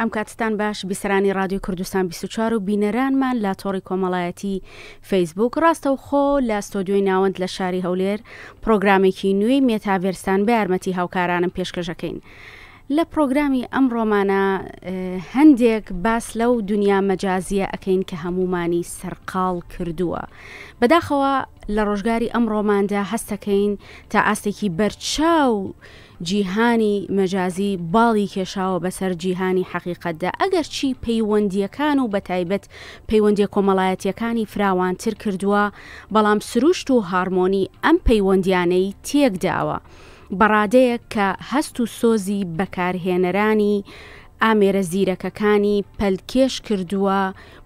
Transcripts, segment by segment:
ئەم کاتستان باش بیسەرانی رادیۆ کوردستان 24 و بینەرانمان لە تۆڕی کۆمەڵایەتی فەیسبوک ڕاستەوخۆ لە ستۆدیۆی ناوەند لە شاری هەولێر پرۆگرامێکی نوێی مێتاڤێرسان بە یارمەتی هاوکارانم پێشکەشەکەین. لە پرۆگرامی ئەم ڕۆمانە هەندێک باس لەو دنیا مەجازیە ئەکەین کە هەمومانی سەرقاڵ کردووە. بەداخەوە لە ڕۆژگاری ئەم ڕۆماندا هەستەکەین تا ئاستێکی بەرچاو جیهانی مەجازی باڵی کێشاوە بەسەر جیهانی حەقیقەتدا، ئەگەر چی پەیوەندیەکان و بەتایبەت پەیوەندیە کۆمەڵایەتیەکانی فراوانتر کردووە، بەڵام سروشت و هارمۆنی ئەم پەیوەندیانەی تێکداوە بەڕادەیەک کە هەست و سۆزی بەکارهێنەرانی ئامێرە زیرەکەکانی پەلکێش کردووە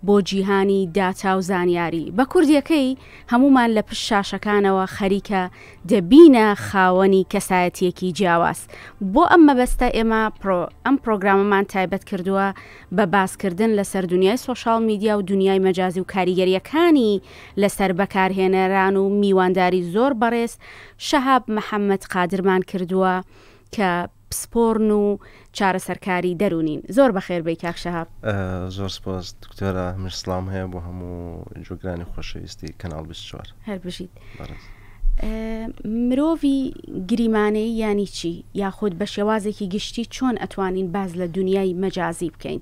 بۆ جیهانی داتا و زانیاری. بە کوردیەکەی هەمومان لە پشت شاشەکانەوە خەریکە دەبینە خاوەنی کەسایەتیەکی جیاواز. بۆ ئەم مەبەستە ئێمە ئەم پرۆگرامەمان تایبەت کردووە بە باسکردن لەسەر دنیای سۆشال میدیا و دنیای مەجازی و کاریگەریەکانی لەسەر بەکارهێنەران و میوانداری زۆر بەڕێز شەهاب محەممەد قادرمان کردووە کە پسپۆرن و چارەسەرکاری دەرونین. زۆر بەخێر بێی کاک شەهاب. زۆر سپاس دکتۆرە، هەمیشسلام هەیە بۆ هەموو جۆگرانی خۆشەویستی کەناڵ 24. هەر بژیت. مرۆڤی گریمانەی یانی چی؟ یاخود بە شێوازێکی گشتی چۆن ئەتوانین باز لە دنیای مەجازی بکەین؟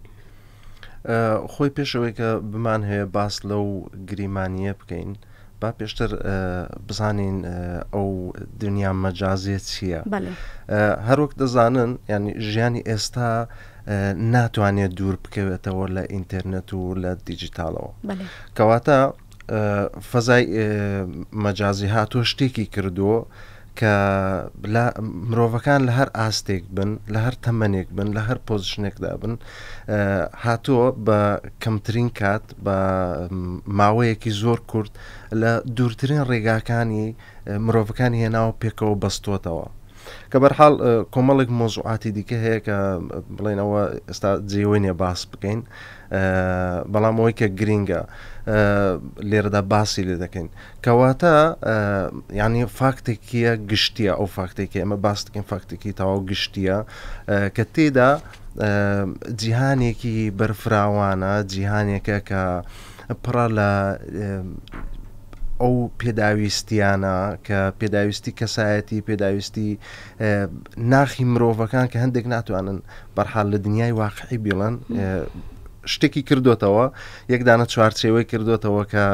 خۆی پێشەوەی کە بمان هەیە باس لەو گریمانیە بکەین، با پێشتر بزانین ئەو دنیا مەجازیە چییە. هەروەک دەزانن ینی ژیانی ئێستا ناتوانێت دوور بکەوێتەوە لە ئینتەرنێت و لە دیجیتالەوە، کەواتە فەزای مەجازی هاتووە شتێکی کردووە کە مرۆڤەکان لە هەر ئاستێک بن، لە هەر تەمەنێک بن، لە هەر پۆزیشنێکدا بن، هاتووە بە کەمترین کات بە ماوەیەکی زۆر کورت لە دوورترین ڕێگاکانی مرۆڤەکانی هێناوە پێکەوە بەستۆتەوە. کە بەرحاڵ کۆمەڵێک مۆزوعاتی دیکە هەیە کە بڵێنەوە ئێستا جێوەی نیە باس بکەین، بەڵام ئەوەی کە گرینگە لێرەدا باسی لێ دەکەین. کەواتە یعنی فاکتێکیە گشتیە، ئەو فاکتێکی ئەمە باس دەکەین فاکتێکی تەواو گشتیە کە تێدا جیهانێکی بەرفراوانە، جیهانێکە کە پڕە لە ئەو پێداویستیانە کە پێداویستی کەسایەتی، پێداویستی ناخی مرۆڤەکان کە هەندێک ناتوانن بەرحاڵ لە دنیای واقعی بیڵن شتێکی کردوتەوە، یەکدانە چوارچێوەی کردوتەوە کە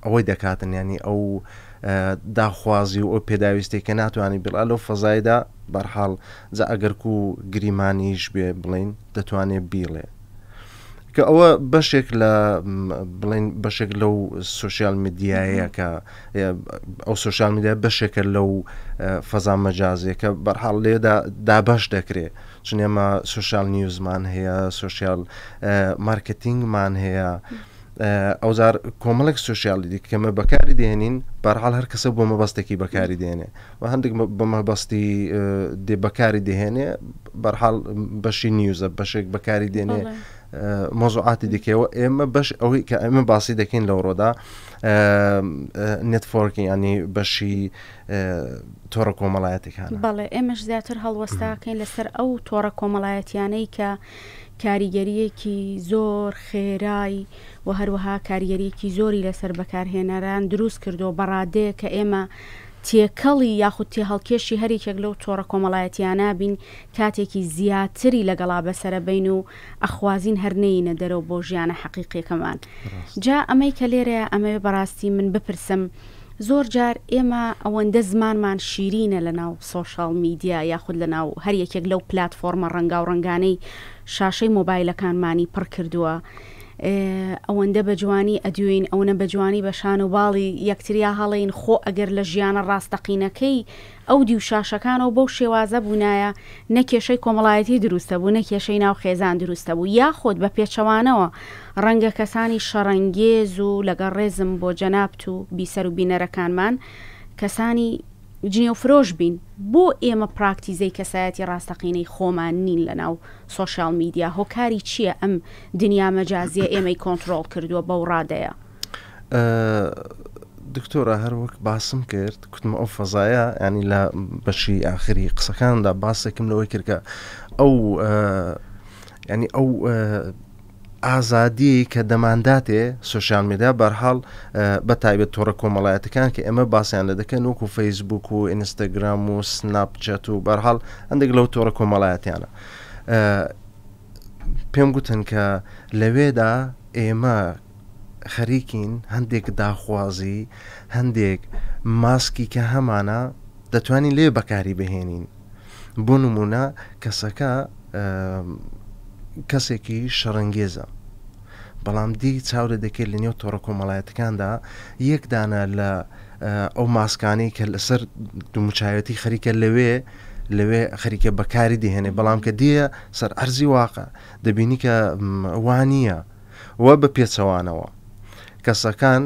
ئەوەی دەکاتن، ینی ئەو داخوازی و ئەو پێداویستی کە ناتوانانی بڵا لەو فەزایدا بەرحاڵ جا ئەگەرک و گریمانیش بێ بڵین دەتوانێت بیڵێ کە ئەوە بەشێک لە بڵین بەشێک لەو سوۆسیال میدیایە کە ئەو سوۆسیال میدیا بەشێکە لەو فەزا مەجازیە کە بەرحاڵ لێدا دابەش دەکرێت، چون ئێمە سوۆسیال نیوزمان هەیە، سوۆسیال مارکتینگمان هەیە، ئەوزار کۆمەڵێک سوۆسیالی دی کەمە بەکاری دێنین، بەرحاڵ هەر کەسە بۆ مەبەستێکی بەکاری دێنێ و هەندێک بە مەبەستی دێ بەکاری دێهێنێ، بەرحاڵ بەشی نیوزە بەشێک بەکاری دێنێ مۆزوعاتی دیکەوە. ئێمە بەش ئەوەی کە ئێمە باسی دەکەین لەو ڕۆدا نێتفۆرکی ینی بەشی تۆڕە کۆمەڵایەتێکان. بەڵێ ئێمەش زیاتر هەڵوەستاکەین لەسەر ئەو تۆڕە کۆمەڵایەتیانەی کە کاریگەریەکی زۆر خێرای و هەروەها کاریگەریەکی زۆری لەسەر بەکارهێنەران دروست کردو بەڕادەیە کە ئێمە تێکەڵی یاخود تێ هەڵکێشی هەریکێک لەو تۆڕە کۆمەڵایەتیانە بین کاتێکی زیاتری لەگەڵا بەسرە بین و ئەخوازین هەرنەینە دەرەوە بۆ ژیانە حەقیقیەکەمان. جا ئەمەی کە لێرەیە ئەمەوێ بەڕاستی من بپرسم، زۆر جار ئێمە ئەوەندە زمانمان شیرینە لە ناو سۆشال میدیا یاخود لە ناو هەر یەکێک لەو پلاتفۆرمە ڕەنگا و ڕەنگانەی شاشەی مۆبایلەکانمانی پڕ کردووە، ئەوەندە بە جوانی ئەدوین، ئەوەنە بە جوانی بە شان و باڵی یەکتریا هەڵین خۆ ئەگەر لە ژیانە ڕاستەقینەکەی ئەو دی و شاشەکانەوە بەو شێوازە بوونایە نەکێشەی کۆمەڵایەتی دروستە بوو، نەکێشەی ناو خێزان دروستە بوو، یاخۆت بە پێچەوانەوە ڕەنگە کەسانی شەڕەنگێز و لەگەڵ ڕێزم بۆ جەنابت و بیسەر و بینەرەکانمان کەسانی جنێ و فرۆش بین. بۆ ئێمە پراکتیزەی کەسایەتی ڕاستەقینەی خۆمان نین لە ناو سۆشال میدیا، هۆکاری چییە ئەم دنیا مەجازیە ئێمەی کۆنتڕۆڵ کردووە بەو ڕادەیە؟ دکتۆرە هەروەک باسم کرد کوتمە ئەو فەزایە ینی لە بەشی ئاخری قسەکاندا باسێکم لەوەی کردکە ئەو ینی ئەو ئازادی کە دەمانداتێ سوشیال میدیا بەرحاڵ بە تایبەت تۆڕە کۆمەڵایەتەکان کە ئێمە باسییان لە دەکەن وەکو فەیسبوک و ئینستاگرام و سناپچەت و بەرحاڵ هەندێک لەو تۆڕە کۆمەڵایەتیانە پێم گوتن کە لەوێدا ئێمە خەریکین هەندێک داخوازی هەندێک ماسکی کە هەمانە دەتوانین لێ بەکاری بهێنین بۆ نمونە کەسەکە کەسێکی شەڕەنگێزە بەڵام دی چاورە دەکەێت لە نێو تۆڕە کۆمەڵایەتەکاندا یەکدانە لە ئەو ماسکانەی کە لەسەر دوومچایەتی خەریکە لەوێ خەریکە بەکاری دێهێنێ بەڵام کە دیە سەر ئەرزی واقع دەبینی کە وانە وە بە پێچەوانەوە کەسەکان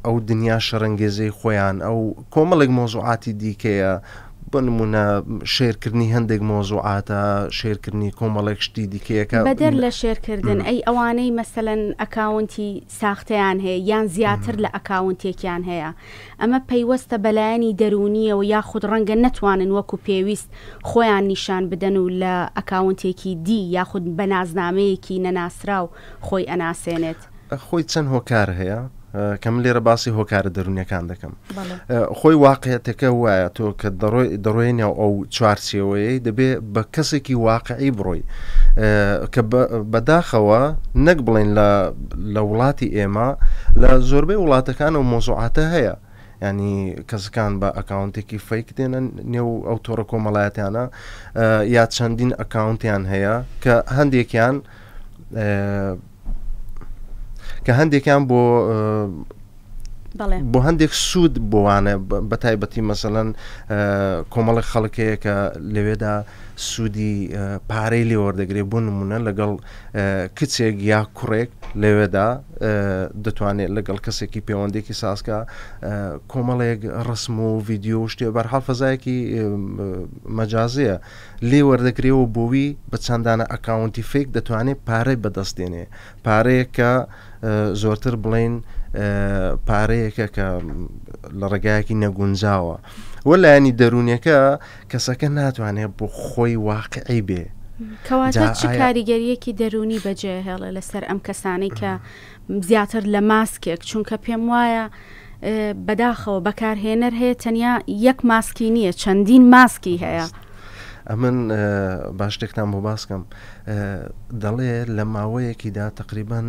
ئەو دنیا شەڕەنگێزەی خۆیان ئەو کۆمەڵێک مۆزوعاتی دیکەیە بۆ نمونە شێرکردنی هەندێک مۆزوعاتە شێرکردنی کۆمەڵێک شتی دیکەیەکە بەدەر لە شێرکردن ئەی ئەوانەی مەسەلەن ئەکاونتی ساختەیان هەیە یان زیاتر لە ئەکاونتێکیان هەیە ئەمە پەیوەستە بەلایەنی دەرونیەوە یاخود ڕەنگە نەتوانن وەکو پێویست خۆیان نیشان بدەن و لە ئەکاونتێکی دی یاخود بە نازنامەیەکی نەناسرا و خۆی ئەناسێنێت خۆی چەند هۆکار هەیە کەم لێرە باسی هۆکارە دەرونیەکان دەکەم خۆی واقعەتەکە وایە تۆ کە دەڕۆێنە ئەو چوارچێوەیە دەبێ بە کەسێکی واقعی بڕۆی کە بەداخەوە نەک بڵێن لە وڵاتی ئێمە لە زۆربەی وڵاتەکان و مۆزوعاتە هەیە ینی کەسەکان بە ئەکاونتێکی فەیک دێنە نێو ئەو تۆڕە کۆمەڵایەتیانە یا چەندین ئەکاونتیان هەیە کە هەندێکیان بۆ هەندێک سوود بۆوانە بە تایبەتی مەسەڵەن کۆمەڵی خەڵکەیە کە لەوێدا سوودی پارەی لێوەردەگرێت بۆ نمونە لەگەڵ کچێک یا کوڕێک لەوێدا دەتوانێت لەگەڵ کەسێکی پەیوەندێکی ساسکە کۆمەڵێک ڕسم و ڤیددیۆ شتێ بەرحاڵ فەزایەکی مەجازەیە لێ وەردەگرێەوە بۆوی بە چەندانە ئەکاونتی فێک دەتوانێت پارەی بەدەستێنێ پارەیە کە زۆرتر بڵێن پارەیەکە کە لە ڕێگایەکی نەگونجاوە وە لایەنی دەرونیەکە کەسەکە ناتوانێت بۆ خۆی واقعی بێ کەواتە چ کاریگەریەکی دەرونی بەجێ هێڵە لەسەر ئەم کەسانەی کە زیاتر لە ماسکێک چونکە پێم وایە بەداخەوە بەکارهێنەر هەیە تەنیا یەک ماسکی نییە چەندین ماسکی هەیە ئەمن باش شتێکتان بۆ باسکەم دەڵێ لە ماوەیەکیدا تقریباً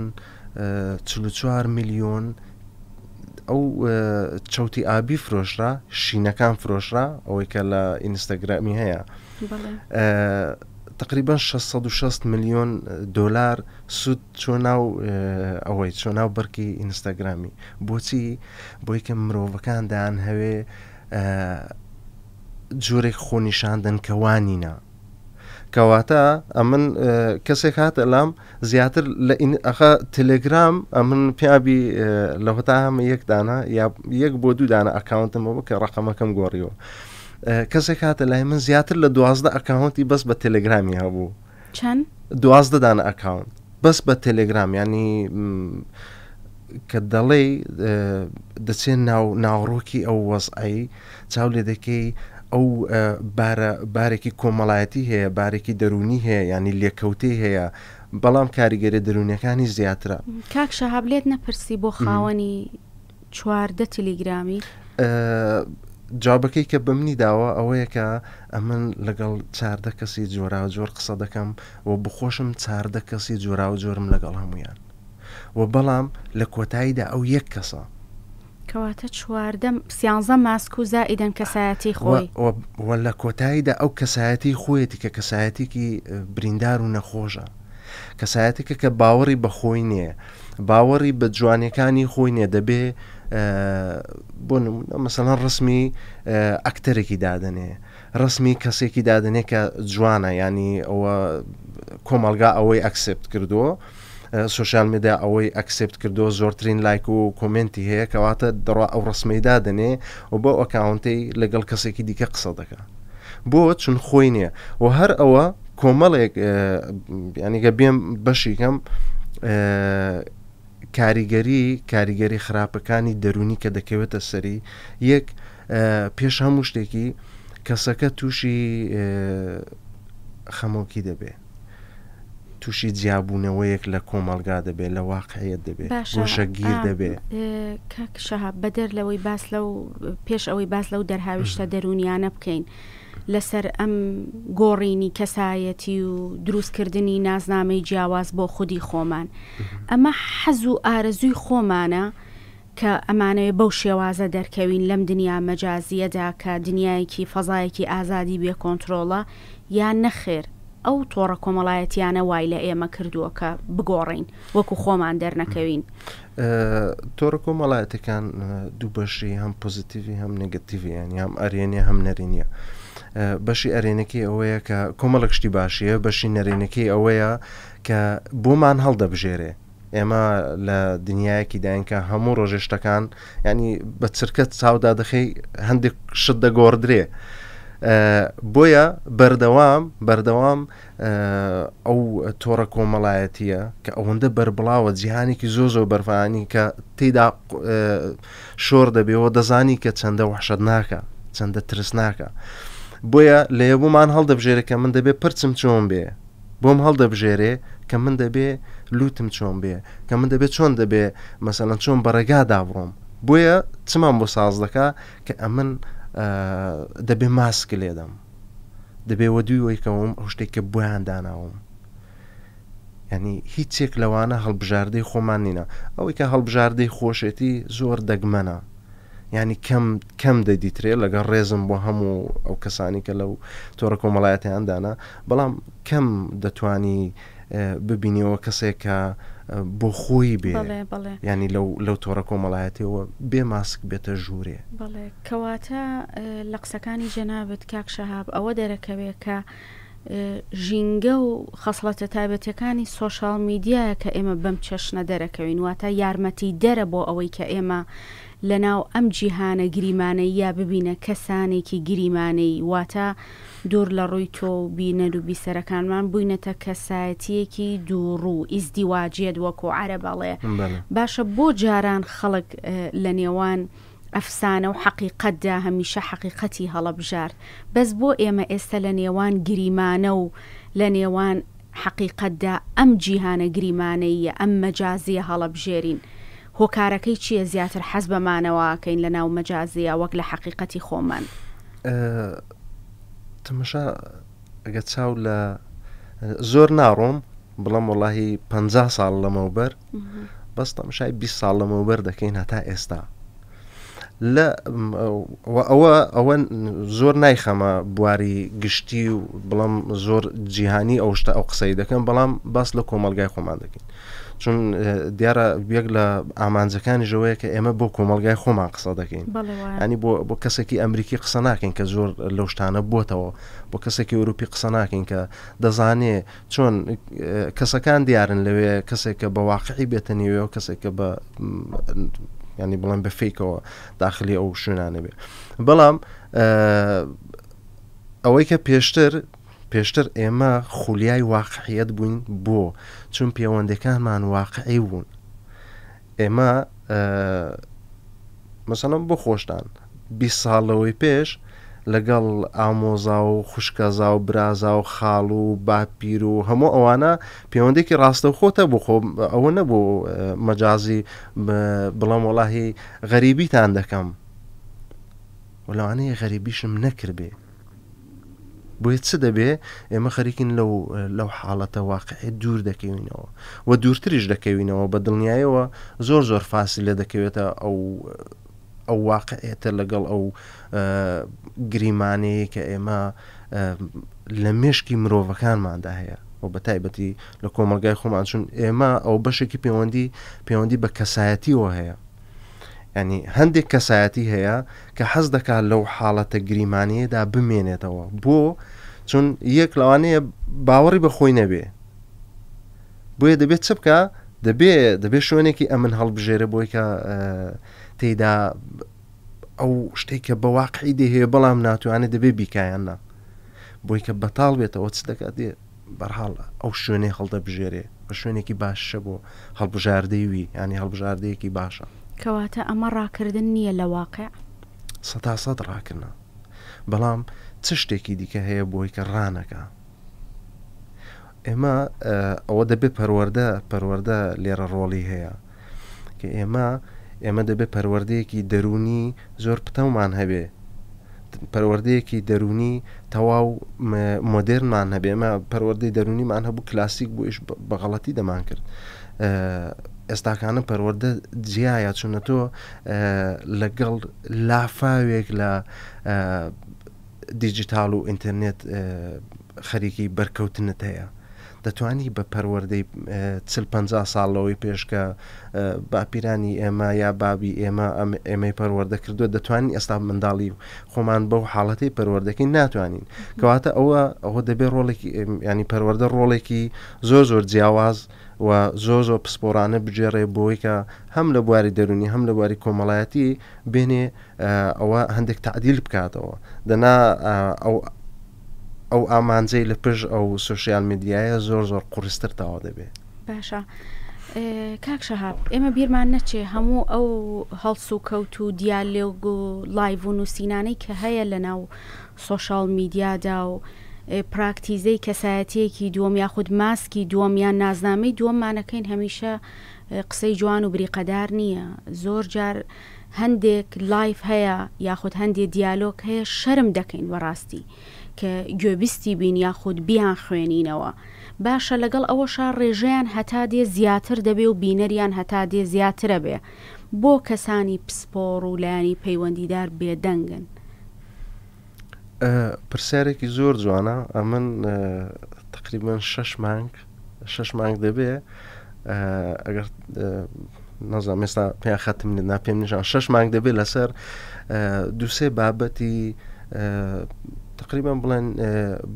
44 میلیۆن ئەو چەوتی ئابی فرۆشرا شینەکان فرۆشرا ئەوەی کە لە ئینستاگرامی هەیە تقریبا 660 میلیۆن دلار سود چۆ ناو ئەوەی چۆ ناو بەرکی ئینستاگرامی بۆچی بۆی کە مرۆڤەکان دایان هەوێ جۆرێک خۆنیشاندن کەوانینە کەواتە ئەمن کەسێک هاتە لام زیاتر لە ئەخە تەلێگرام ئەمن پیابی لە هەتا هەمە یەکدانە یا یەک بۆ دوودانە ئەکاونتمەوە کە ڕقەمەکەم گۆڕیەوە کەسێک هاتە لای من زیاتر لە 12 ئەکاونتی بەس بە تەلێگرامی هەبوو چەند 12 دانە ئەکاونت بەس بە تەلێگرام ینی کە دەڵێ دەچێت ناوڕۆکی ئەو وەزعی چاو لێ دەکەی ئەو بارێکی کۆمەڵایەتی هەیە بارێکی دەرونی هەیە ینی لێکەوتەی هەیە بەڵام کاریگەری دەرونیەکانی زیاترە کاک شەهابلێت نەپرسی بۆ خاوەنی 14 تەلێگرامی جوابەکەی کە بەمنی داوە ئەوەیە کە ئەمن لەگەڵ 14 کەسی جۆرا و جۆر قسە دەکەم و بخۆشم 14 کەسی جۆرا و جۆرم لەگەڵ هەمویان و بەڵام لە کۆتاییدا ئەو یەک کەسە کەواتە 14 ماسک و زائیدەن کەسایەتی خۆی و لە کۆتاییدا ئەو کەسایەتی خۆیەتی کە کەسایەتێکی بریندار و نەخۆشە کەسایەتێکە کە باوەڕی بە خۆی نییە باوەڕی بە جوانەکانی خۆی نیە دەبێ بۆ مەسەڵەن ڕسمی ئەکتەرێکی دادنێ ڕسمی کەسێکی دادنێ کە جوانە ینی ئەوە کۆمەلگا ئەوەی ئەکسپت کردووە سوشال میدیا ئەوەی ئەکسپت کردو زۆرترین لایک و کۆمنتی هەیە کەواتە دەڕوا ئەو ڕسمی دادنێ و بۆ ئەکاونتەی لەگەڵ کەسێکی دیکە قسە دەکە بۆ چون خۆی نییە و هەر ئەوە کۆمەڵێک ینیگە بێم بەشیکەم کاریگەری خراپەکانی دەرونی کە دەکەوێتە سەری یەک پێش هەموو شتێکی کەسەکە تووشی خەمۆکی دەبێ تووشی جیابوونەوەیەک لە کۆمەلگا دەبێت لە واقعیت دەبێت گۆشەگیر دەبێت. کاک شەهاب بەدەر لەوەی باس لەو پێش ئەوەی باس لەو دەرهاویشتە دەرونیانە بکەین لەسەر ئەم گۆڕینی کەسایەتی و دروستکردنی نازنامەی جیاواز بۆ خودی خۆمان ئەمە حەز و ئارەزووی خۆمانە کە ئەمانەوێ بەو شێوازە دەرکەوین لەم دنیا مەجازیەدا کە دنیایەکی فەزایەکی ئازادی بێ کۆنتترۆڵە یان نەخێر ئەو تۆڕە کۆمەڵایەتیانە وای لە ئێمە کردووە کە بگۆڕین وەکو خۆمان دەرنەکەوین. تۆڕە کۆمەڵایەتەکان دوو بەشی هەم پۆزیتیڤی هەم نێگەتیڤی ینی هەم ئەرێنێ هەم نەرێنیە. بەشی ئەرێنەکەی ئەوەیە کە کۆمەڵک شتی باشیە، بەشی نەرێنەکەی ئەوەیە کە بۆمان هەڵدەبژێرێ. ئێمە لە دنیایەکی داینکە هەموو ڕۆژێشتەکان ینی بە چرکەت چاودا دەخەی هەندێک شت دەگۆڕدرێ. بۆیە بەردەوام ئەو تۆڕە کۆمەڵایەتیە کە ئەوەندە بربڵاوە جیهانێکی زۆ بەرفانی کە تێدا شۆر دەبێەوە دەزانی کە چەندە وحشت ناکە چەندە ترس ناکە. بۆیە لە یەبوومان هەڵدەبژێرە کە من دەبێت پرچم چۆن بێ بۆم هەڵدەبژێرێ کە من دەبێ لوتم چۆن بێ کە من دەبێت چۆن دەبێ مەسەڵەن چۆن بەڕێگادا بڕۆم. بۆیە چمان بۆ ساز دەکا کە ئەمن دەبێ ماسک لێدەم دەبێ وە دوی وەیکەوم ئەو شتێک کە بۆیان داناوم. ینی هیچێک لەوانە هەڵبژاردەی خۆمان نینە. ئەوەی کە هەڵبژاردەی خۆشێتی زۆر دەگمەنە ینی کەم دەدیترێت لەگەڵ ڕێزم بۆ هەموو ئەو کەسانی کە لەو تۆڕە کۆمەڵایەتیاندانا بەڵام کەم دەتوانی ببینیەوە کەسێک کە بۆ خۆی بێ ینی لەو تۆڕە کۆمەڵایەتەوە بێ ماسک بێتە ژوورێ. بەڵێ کەواتە لە قسەکانی جەنابەت کاک شەهاب ئەوە دەرەکەوێت کە ژینگە و خەسڵەتە تایبەتەکانی سۆشال میدیایە کە ئێمە بەم چەشنە دەرەکەوین واتە یارمەتی دەرە بۆ ئەوەی کە ئێمە لەناو ئەم جیهانە گریمانەی یا ببینە کەسانێکی گریمانەی واتە دوور لە ڕووی تۆ بینەر و بیسەرەکانمان بووینەتە کەسایەتیەکی دووڕوو ئیزدیواجێت وەکو عەرە بەڵێ. باشە بۆ جاران خەڵک لە نێوان ئەفسانە و حەقیقەتدا هەمیشە حەقیقەتی هەڵەبژارد بەس بۆ ئێمە ئێستا لە نێوان گریمانە و لە نێوان حەقیقەتدا ئەم جیهانە گریمانەیە ئەم مەجازیە هەڵەبژێرین هۆکارەکەی چییە زیاتر حەز بەمانەوەکەین لە ناو مەجازیە وەک لە حەقیقەتی خۆمان؟ تەمەشا ئەگە چاو لە زۆر ناڕۆم بڵام وەڵاهی 50 ساڵ لەمەوبەر بەس تەمەشای 20 ساڵ لەمەوبەر دەکەین هەتا ئێستا. ئەوە زۆر نایخەمە بواری گشتی و بەڵام زۆر جیهانی ئەو شتە ئەو قسەی دەکەم بەڵام باس لە کۆمەلگای خۆمان دەکەین چون دیارە یەک لە ئامانجەکانی ژەوەیە کە ئێمە بۆ کۆمەلگای خۆمان قسە دەکەین. ینی بۆ کەسێکی ئەمریکی قسە ناکەین کە زۆر لەو شتانە بۆتەوە بۆ کەسێکی ئەوروپی قسە ناکەین کە دەزانێ چۆن کەسەکان دیارن لەوێ کەسێک کە بە واقعی بێتە نێوێ و کەسێک کە بە ینی بڵێن بە فێکەوە داخلی ئەو شوێنانە بێ. بەڵام ئەوەی کە پێشتر ئێمە خولیای واقعیت بووین بۆ چون پەیوەندەکانمان واقعی بوون. ئێمە مەسەڵەن بۆ خۆشتان 20 ساڵەوەی پێش لەگەڵ ئامۆزا و خوشکەزا و برازا و خاڵ و باپیر و هەموو ئەوانە پەیوەندێکی ڕاستە و خۆتە بۆ خۆ ئەوە نەبوو مەجازی بڵام وەڵاهی غەریبیتان دەکەم و لەوانەیە غەریبیشم نەکردبێ. بۆیە چ دەبێ ئێمە خەریکین لەو حاڵەتە واقعی دوور دەکەوینەوە و دوورتریش دەکەوینەوە بە دڵنیایەوە زۆر فاسیلە دەکەوێتە ئەو واقعێتە لەگەڵ ئەو گریمانەیە کە ئێمە لە مێشکی مرۆڤەکانماندا هەیە و بە تایبەتی لە کۆمەلگای خۆمان چون ئێمە ئەو بەشێکی پەیوەندی بە کەسایەتیەوە هەیە. ینی هەندێک کەسایەتی هەیە کە حەز دەکات لەو حاڵەتە گریمانەیەدا بمێنێتەوە بۆ چون یەک لەوانەیە باوەڕی بە خۆی نەبێ بۆیە دەبێت چ بکە دەبێت شوێنێکی ئەمن هەڵبژێرە بۆی کە تێیدا ئەو شتێک کە بە واقعی دەهەیە بەڵام ناتوانێت دەبێت بیکایاننا بۆی کە بەتاڵ بێتەوە چ دەکات دێ بەرحاڵ ئەو شوێنەی هەڵدەبژێرێ بە شوێنێکی باشە بۆ هەڵبژاردەیوی ینی هەڵبژاردەیەکی باشە. کەواتە ئەمە ڕاکردن نییە لە واقع 100% ڕاکردنە بەڵام چ شتێکی دیکە هەیە بۆی کە ڕانەکە ئێمە ئەوە دەبێت پەروەردە لێرە ڕۆڵی هەیە کە ئێمە دەبێت پەروەردەیەکی دەرونی زۆر پتەومان هەبێ، پەروەردەیەکی دەرونی تەواو مۆدێرنمان هەبێ. ئەمە پەروەردەی دەرونیمان هەبوو کلاسیک بوو ئیش بەغەڵەتی دەمان کرد. ئێستاکانە پەروەردە جیایە چونە تۆ لەگەڵ لافاوێک لە دیجیتال و ئینتەرنێت خەریکی بەرکەوتنت هەیە. دەتوانی بە پەروەردەی 40-50 ساڵەوەی پێشکە باپیرانی ئێمە یا بابی ئێمەی پەروەردە کردو، دەتوانین ئێستا منداڵی خۆمان بەو حاڵەتی پەروەردەکەی ناتوانین. کەواتە ئەوە دەبێت ڕۆڵێکی ینی پەروەردە ڕۆڵێکی زۆر جیاواز و زۆر پسپۆرانە بجێڕێ بۆی کە هەم لە بواری دەرونی هەم لە بواری کۆمەڵایەتی بێنێ ئەوە هەندێک تعدیل بکاتەوە. دەنا ئەو ئامانجەی لە پشت ئەو سوشیال میدیایە زۆر قورستر تاوا دەبێت. باشە کاک شەهاب، ئێمە بیرمان نەچێ هەموو ئەو هەڵس و کەوت و دیالۆگ و لایڤ و نووسینانەی کە هەیە لە ناو سۆشال میدیادا و پراکتیزەی کەسایەتیەکی دووەم یاخود ماسکی دووەمیان نازنامەی دووەممانەکەین هەمیشە قسەی جوان و بریقەدار نییە. زۆر جار هەندێک لایڤ هەیە یاخود هەندێک دیالۆگ هەیە شەرم دەکەین بەڕاستی کە گوێبیستی بین یاخود بیان خوێنینەوە. باشە لەگەڵ ئەوەشا ڕێژەیان هەتا دێ زیاتر دەبێ و بینەریان هەتا دێ زیاترە بێ بۆ کەسانی پسپۆڕ و لایانی پەیوەندیدار بێدەنگن. پرسیارێکی زۆر جوانە. ئەمن تقریبان 6 مانگ دەبێ ئەگەر نەزانم ئێستا پێیان خەتم پێم نیشان 6 مانگ دەبێت لەسەر 2-3 بابەتی تقریبان بڵێن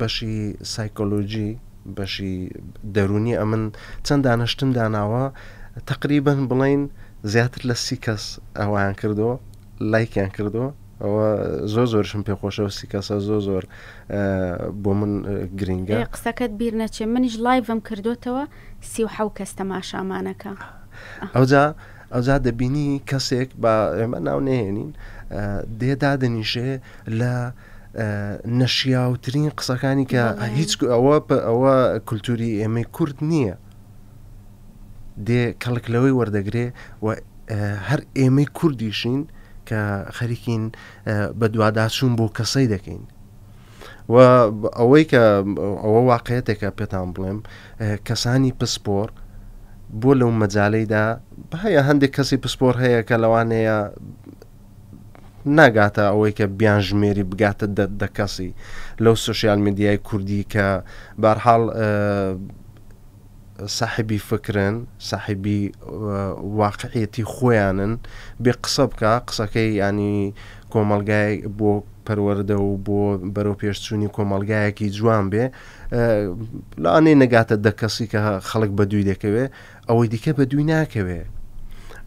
بەشی سایکۆلۆجی بەشی دەرونی ئەمن چەند دانیشتم داناوە تقریبان بڵێن زیاتر لە 30 کەس ئەویان کردو لایکیان کردو. ئەوە زۆرشم پێخۆشە و 30 کەسە زۆر بۆ من گرینگە. قسەکەت بیر نەچێ منیش لایڤم کردوتەوە 37 کەس تەماشامانەکە. ئەوجا دەبینی کەسێک بە ئێمە ناو نێنین دێدا دەنیشێ لە نەشیاوترین قسەکانی کە هیچ ئەوە کولتوری ئێمەی کورد نییە. دێ کەڵک لەوەی وەردەگرێ و هەر ئێمەی کوردیشین کە خەریکین بە دوواداچوون بۆ کەسەی دەکەین. و ئەوەی کە ئەوە واقعەتێکە پێتان بڵێم کەسانی پسپۆر بۆ لەو مەجالەیدا هەیە هەندێک کەسی پسپۆر هەیە کە لەوانەیە ناگاتە ئەوەی کە بیان ژمێری بگاتە دە کەسی لەو سوشیال میدیای کوردی کە بەرحاڵ صاحبی فکرن صاحبی واقعیەتی خۆیانن بێ قسە بکە قسەکەی ینی کۆمەلگای بۆ پەروەردە و بۆ بەرەو پێشچوونی کۆمەلگایەکی جوان بێ لاانەی نەگاتە دە کەسی کە خەڵک بە دووی دەکەوێ ئەوەی دیکە بە دووی ناکەوێ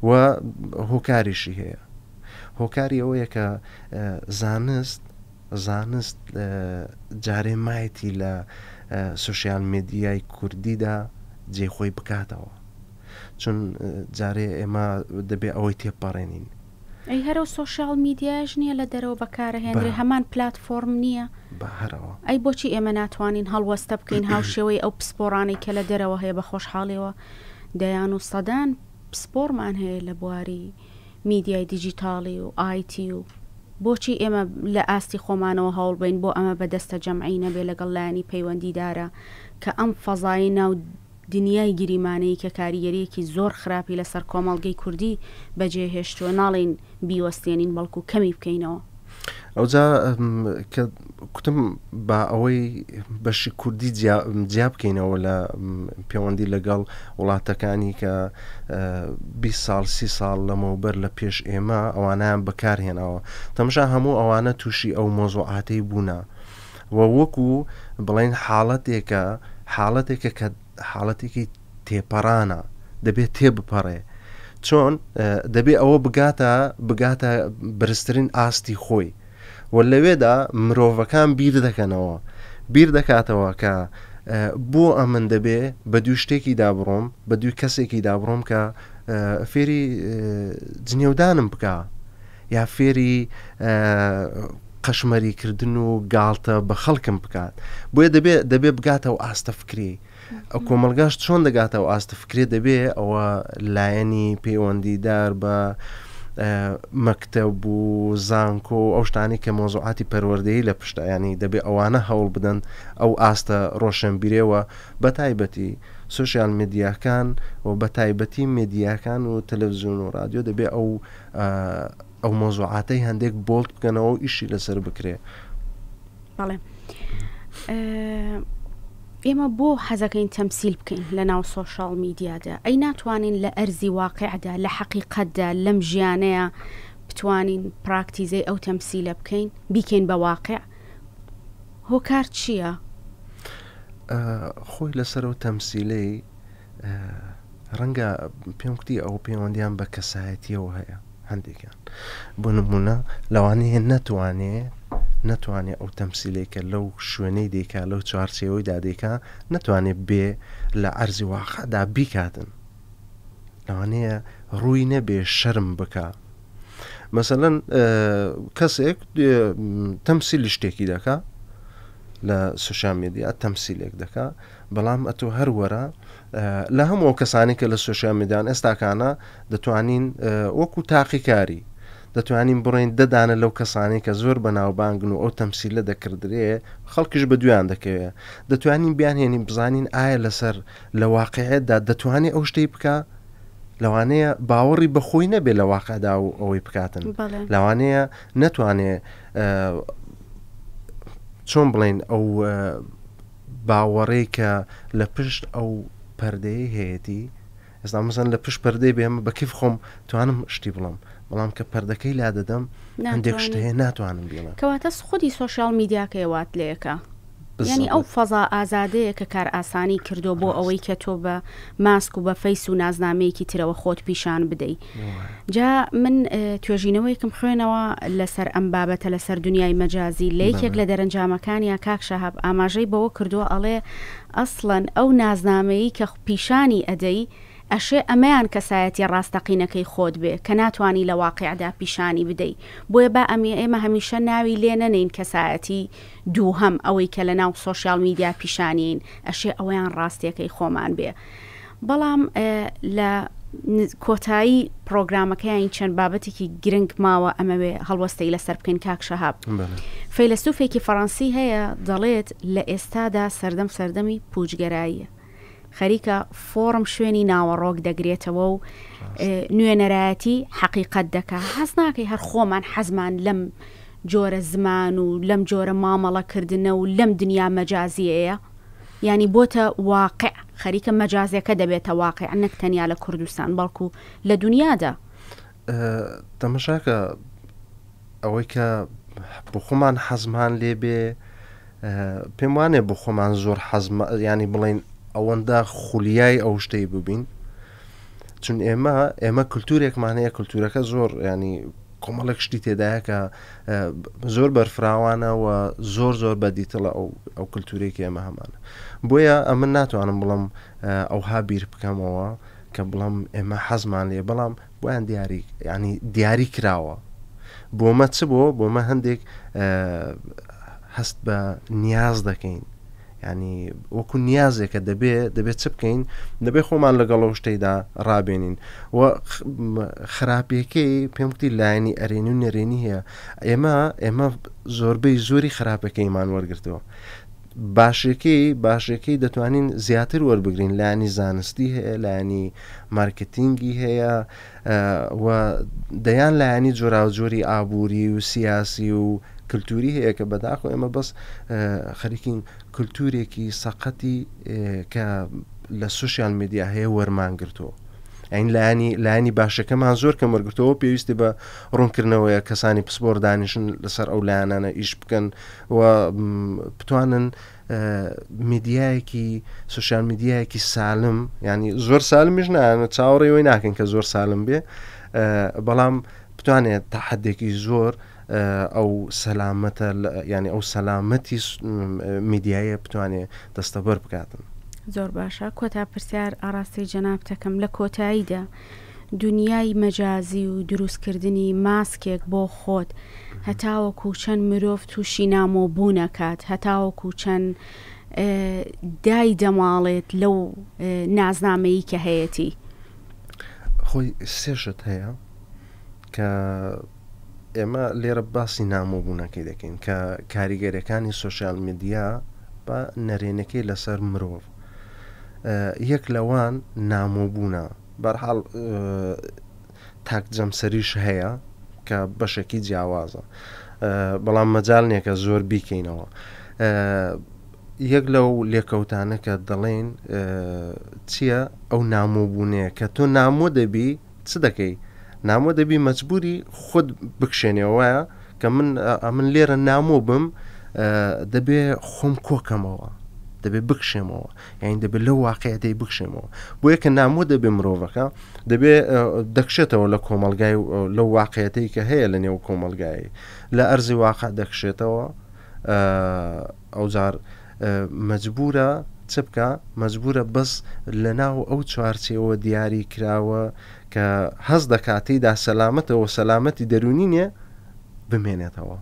و هۆکاریشی هەیە. هۆکاری ئەوەیە کە زانست جارێ مایەتی لە سوشیال میدیای کوردیدا جێخۆی بکاتەوە چون جارێ ئێمە دەبێ ئەوەی تێپەڕێنین. ئەی هەرە سوشیال میدیاش نییە لە دەرەوە بەکارە هێنرێ هەمان پلتفۆرم نییە بە هەرەوە. ئەی بۆچی ئێمە ناتوانین هەڵوەستە بکەین هاوشێوەی ئەو پسپۆڕانی کە لە دەرەوە هەیە بە خۆشحاڵیەوە دەیان و سەدان پسپۆرمان هەیە لە بواری میدیای دیجیتاڵی و ئایتی و بۆچی ئێمە لە ئاستی خۆمانەوە هەوڵ بین بۆ ئەمە بەدەستە جەمعی نەبێ لەگەڵ لایانی پەیوەندیدارە کە ئەم فەزایی ناو دنیای گریمانەی کە کاریگەریەکی زۆر خراپی لەسەر کۆمەڵگەی کوردی بەجێهێشتووە ناڵین بیوەستێنین بەڵکو کەمی بکەینەوە. ئەوجا کە کوتم با ئەوەی بەشی کوردی جیا بکەینەوە لە پەیوەندی لەگەڵ وڵاتەکانی کە 20 ساڵ 30 ساڵ لەمەوبەر لە پێش ئێمە ئەوانیان بەکارهێنەوە تەماشا هەموو ئەوانە تووشی ئەو مۆزوعاتەی بوونە و وەکو بڵێن حاڵەتێکە کە حاڵەتێکی تێپەڕانە دەبێت تێبپەڕێ چۆن دەبێت ئەوە بگاتە بەرزترین ئاستی خۆی و لەوێدا مرۆڤەکان بیر دەکاتەوە کە بۆ ئەمن دەبێ بە دوو شتێکی دابڕۆم بە دوو کەسێکی دابڕۆم کە فێری جنێودانم بکە یا فێری قەشمەریکردن و گاڵتە بە خەڵکم بکات بۆیە دەبێ بگاتەوە ئاستە فکری ئەو کۆمەلگاش چۆن دەگاتەوە ئاستە فکرێ دەبێ ئەوە لایەنی پەیوەندیدار بە مەکتەب و زانکۆ ئەو شتانی کە مۆزوعاتی پەروەردەیی لە پشتە ینی دەبێ ئەوانە هەوڵ بدەن ئەو ئاستە ڕۆشنبیرەوە بە تایبەتی سوشیال میدیاکان و بە تایبەتی میدیاکان و تەلەڤیزیۆن و رادیۆ دەبێ ئەو مۆزوعاتەی هەندێک بۆڵت بکەنەوە و ئیشی لەسەر بکرێ. بەڵێ ئێمە بۆ حەزەکەین تەمسیل بکەین لە ناو سۆشال میدیادا ئەی ناتوانین لە ئەرزی واقعدا لە حەقیقەتدا لەم ژیانەیە بتوانین پراکتیزەی ئەو تەمسیلە بکەین بیکەین بە واقع هۆکار چییە؟ خۆی لەسەر و تەمسیلەی ڕەنگە پێم کوتی ئەو پەیوەندیان بە کەسایەتیەوە هەیە هەندێکیان بۆ نمونە لەوانەیە نەتوانێت ئەو تەمسیلەی کە لەو شوێنەی دێکا لەو چوارچێوەی دادێکا نەتوانێت بێ لە ئەرزی واقعدا بیکاتن لەوانەیە ڕووی نەبێ شەرم بکە مەسەلەن کەسێک تەمسیلی شتێکی دەکا لە سوشیال میدیا تەمسیلێک دەکا بەڵام ئەتۆ هەروەرە لە هەموو کەسانی کە لە سوشیال میدیان ئێستاکانە دەتوانین وەکو تاقیکاری دەتوانین بڕین دەدانە لەو کەسانی کە زۆر بەناوبانگن و ئەو تەمسیلە دەکردرێ خەڵکیش بە دویان دەکەوێت دەتوانین بیانهێنین بزانین ئایا لەسەر لە واقعەتدا دەتوانێت ئەو شتەی بکە لەوانەیە باوەڕی بەخۆی نەبێت لە واقعدا و ئەوەی بکاتن لەوانەیە نەتوانێت چۆن بڵێن ئەو باوەڕێ کە لە پشت ئەو پەردەیە هەیەی ئێستا مەسەن لە پشت پەردەی بێمە بەکیف خۆم توانم شتی بڵم بەڵام کە پەردەکەی لا دەدەم هەندێک شت هەیە ناتوانم بێنە کەواتە خودی سۆشیال میدیاکەوات لەیەکە ینی ئەو فەزا ئازادەیە کە کار ئاسانی کردو بۆ ئەوەی کە تۆ بە ماسک و بە فەیس و نازنامەیەکی ترەوە خۆت پیشان بدەیت جا من توێژینەوەیکم خوێنەوە لەسەر ئەم بابەتە لەسەر دنیای مەجازی لە یەکێک لە دەرەنجامەکانی کاک شەهاب ئاماژەی بەوە کردووە ئەڵێ ئەسڵەن ئەو نازنامەیی کە پیشانی ئەدەی ئەشێ ئەمەیان کەسایەتی ڕاستەقینەکەی خۆت بێ کە ناتوانانی لە واقعدا پیشانی بدەیت بۆیە با ئێمە هەمیشە ناوی لێ نەنین کەسایەتی دووهەم ئەوەی کە لە ناو سۆشیال میدیا پیشانین ئەشێ ئەویان ڕاستیەکەی خۆمان بێ بەڵام لە کۆتایی پرۆگرامەکەیان چەند بابەتێکی گرنگ ماوە ئەمەوێ هەڵوەستەی لەسەر بکەین کاک شەهاب فەیلسوفێکی فەڕەنسی هەیە دەڵێت لە ئێستادا سەردەمی پوچگەراییە خەریکە فۆرم شوێنی ناوەڕۆک دەگرێتەوە و نوێنەرایەتی حەقیقەت دەکا حەز ناکەی هەر خۆمان حەزمان لەم جۆرە زمان و لەم جۆرە مامەڵەکردنە و لەم دنیا مەجازیەیە ینی بۆتە واقع خەریکە مەجازیەکە دەبێتە واقع نەک تەنیا لە کوردستان بەڵکو لە دنیادا تەماشاکە ئەوەی کە بۆ خۆمان حەزمان لێبێ پێم وانێ بۆ خۆمان زۆر حەزم ینی بڵین ئەوەندە خولیای ئەو شتەی ببین چون ئێمە کولتورێکمان هەیە کولتورەکە زۆر ینی کۆمەڵێک شتی تێدایە کە زۆر بەرفراوانە و زۆر بەدیتڵە ئەو کولتورێکی ئێمە هەمانە بۆیە ئەمە ناتوانم بڵم ئەوها بیر بکەمەوە کە بڵم ئێمە حەزمان لێ بەڵام بۆیان دیاری کراوە بۆمە چ بۆمە هەندێک هەست بە نیاز دەکەین ینی وەکو نیازێکە دەبێت چ بکەین دەبێت خۆمان لەگەڵ ئەو شتەیدا ڕابێنین و خراپیەکەی پێم وتی لایەنی ئەرێنی و نەرێنی هەیە ئێمە زۆربەی زۆری خراپەکەیمان وەرگرتەوە باشەکەی دەتوانین زیاتر وەربگرین لایەنی زانستی هەیە لایەنی مارکتینگی هەیە و دەیان لایەنی جۆراوجۆری ئابووری و سیاسی و کللتوری هەیە کە بەداخۆ ئێمە بەس خەریکین کللتورێکی سەقەتی کە لە سوشیال میدیا هەیە وەرمانگرتەوە ئەین لایانی باشەکەمان زۆر کەم وەرگرتەوە پێویستی بە ڕوونکردنەوەیە کەسانی پسپۆر دانیشن لەسەر ئەو لایەنانە ئیش بکەن و بتوانن میدیایەکی سوشیال میدیایەکی سالم ینی زۆر سالمیش نایە چاوەڕێەوەی ناکەن کە زۆر سالم بێ بەڵام بتوانێت تا حدێکی زۆر ئەو سەلامەتە ینی ئەو سەلامەتی میدیایە بتوانێت دەستەبەر بکاتن زۆر باشە کۆتا پرسیار ئاراستی جەنابتەکەم لە کۆتاییدا دنیای مەجازی و دروستکردنی ماسکێک بۆ خۆت هەتاوەکو چەند مرۆڤ تووشی نامۆبوونەکات هەتاوەکو چەند دای دەماڵێت لەو نازنامەیی کە هەیەی خۆی سێشت هەیە کە ئێمە لێرە باسی نامۆبوونەکەی دەکەین کە کاریگەریەکانی سوۆشیال میدیا بە نەرێنەکەی لەسەر مرۆڤ یەک لەوان نامۆبوونە بەرحاڵ تاک جەمسەریش هەیە کە بەشێکی جیاوازە بەڵام مەجال نییە کە زۆر بیکەینەوە یەک لەو لێکەوتانە کە دەڵێن چییە ئەو نامۆبوونەیە کە تۆ نامۆ دەبی چ دەکەی نامۆ دەبی مەجبوری خۆت بکشێنەوەیە کە من لێرە نامۆ بم دەبێ خۆم کۆکەمەوە دەبێت بکشێمەوە یعنی دەبێت لەو واقعەتی بکشێمەوە بۆ یەکە نامۆ دەبێ مرۆڤەکە دەبێت دەکشێتەوە لە کۆمەلگای لەو واقعەتی کە هەیە لە نێو کۆمەلگایی لە ئەرزی واقع دەکشێتەوە ئەوجار مەجبورە چ بکە مەجبورە بەس لە ناو ئەو چوارچێەوە دیاری کراوە کە هەز دەکاتیدا سەلامەتەوە سەلامەتی دەرونی نیە بمێنێتەوە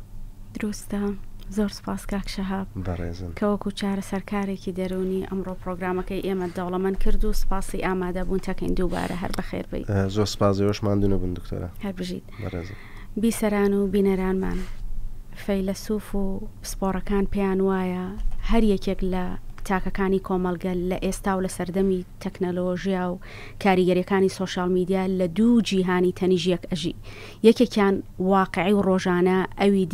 دروستە زۆر سپاس کاک شەهاب کەوەکو چارە سەرکارێکی دەرونی ئەمڕۆ پرۆگرامەکەی ئێمە دەوڵەمەند کرد و سپاسی ئامادەبوون تەکەین دووبارە هەر بەخێر بێت زۆر سپاسەوەشمان دوونە بن دکتۆرە هەر بژیت بیسەران و بینەرانمان فەیلسوف و سپۆڕەکان پێیان وایە هەر یەکێک لە تاکەکانی کۆمەلگە لە ئێستا و لە سەردەمی تەکنەلۆژیا و کاریگەریەکانی سۆشال میدیا لە دوو جیهانی تەنیژیەک ئەژی یەکێکیان واقعی و ڕۆژانە ئەوی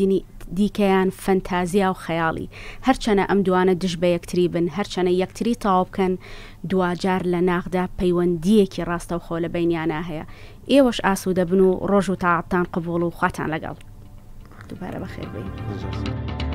دیکەیان فەنتازیا و خەیاڵی هەرچەنە ئەم دوانە دژ بە یەکتری بن هەرچەنە یەکتری تاو بکەن دوجار لە ناغدا پەیوەندیەکی ڕاستەوخۆ لە بینیانە هەیە ئێوەش ئاسوودە بن و ڕۆژ و تاعاتان قبوڵ و خواتان لەگەڵ دووبارە بەخێر بێن.